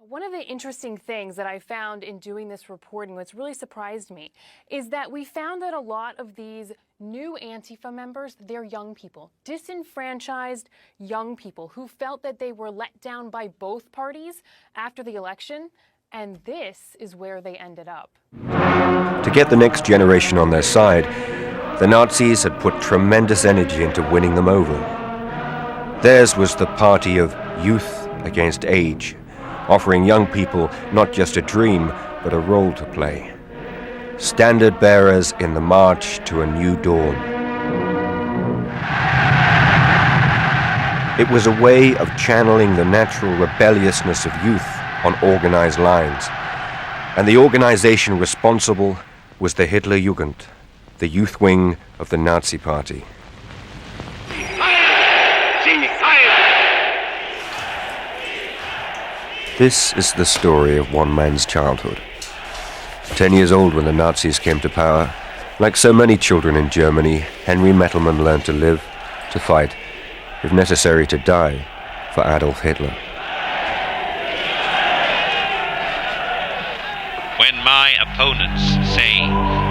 One of the interesting things that I found in doing this reporting, what's really surprised me, is that we found that a lot of these new Antifa members, they're young people, disenfranchised young people who felt that they were let down by both parties after the election, and this is where they ended up. To get the next generation on their side, the Nazis had put tremendous energy into winning them over. Theirs was the party of youth against age, offering young people not just a dream, but a role to play. Standard bearers in the march to a new dawn. It was a way of channeling the natural rebelliousness of youth on organized lines. And the organization responsible was the Hitlerjugend, the youth wing of the Nazi Party. This is the story of one man's childhood. 10 years old when the Nazis came to power, like so many children in Germany, Henry Mettelmann learned to live, to fight, if necessary to die, for Adolf Hitler. When my opponents say,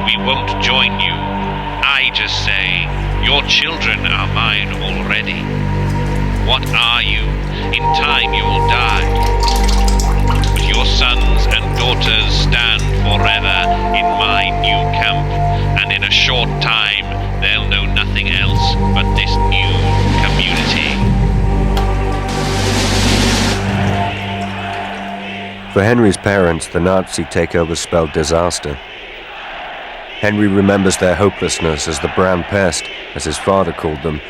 we won't join you, I just say, your children are mine already. What are you? In time you will die. Your sons and daughters stand forever in my new camp, and in a short time they'll know nothing else but this new community. For Henry's parents, the Nazi takeover spelled disaster. Henry remembers their hopelessness as the brown pest, as his father called them.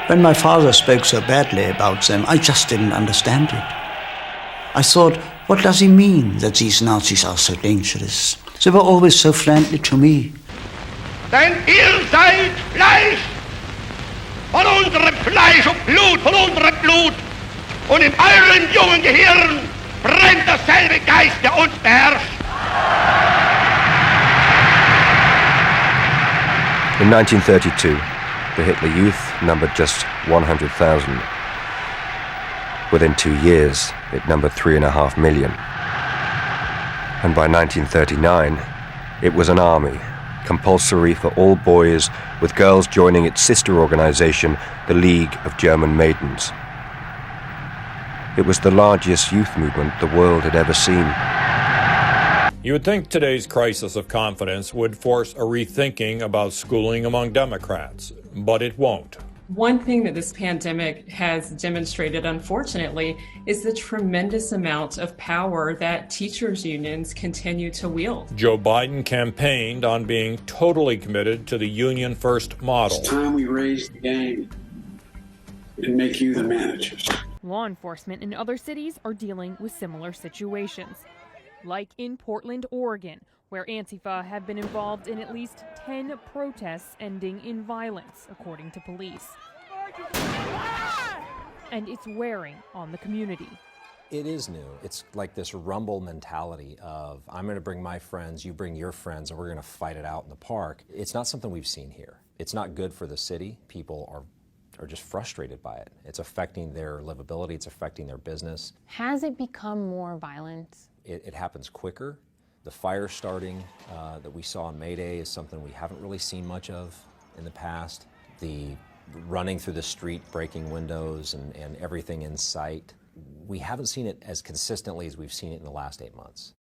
When my father spoke so badly about them, I just didn't understand it. I thought, what does he mean that these Nazis are so dangerous? They were always so friendly to me. Denn ihr seid Fleisch, von unserem Fleisch und Blut, von unserem Blut. Und in euren jungen Gehirn brennt derselbe Geist, der uns beherrscht. In 1932, the Hitler Youth numbered just 100,000. Within 2 years, it numbered 3.5 million. And by 1939, it was an army, compulsory for all boys, with girls joining its sister organization, the League of German Maidens. It was the largest youth movement the world had ever seen. You would think today's crisis of confidence would force a rethinking about schooling among Democrats, but it won't. One thing that this pandemic has demonstrated, unfortunately, is the tremendous amount of power that teachers' unions continue to wield. Joe Biden campaigned on being totally committed to the union-first model. It's time we raise the game and make you the managers. Law enforcement in other cities are dealing with similar situations, like in Portland, Oregon, where Antifa have been involved in at least 10 protests ending in violence, according to police. And it's wearing on the community. It is new. It's like this rumble mentality of, I'm going to bring my friends, you bring your friends, and we're going to fight it out in the park. It's not something we've seen here. It's not good for the city. People are just frustrated by it. It's affecting their livability. It's affecting their business. Has it become more violent? It happens quicker. The fire starting that we saw on May Day is something we haven't really seen much of in the past. The running through the street, breaking windows and everything in sight, we haven't seen it as consistently as we've seen it in the last 8 months.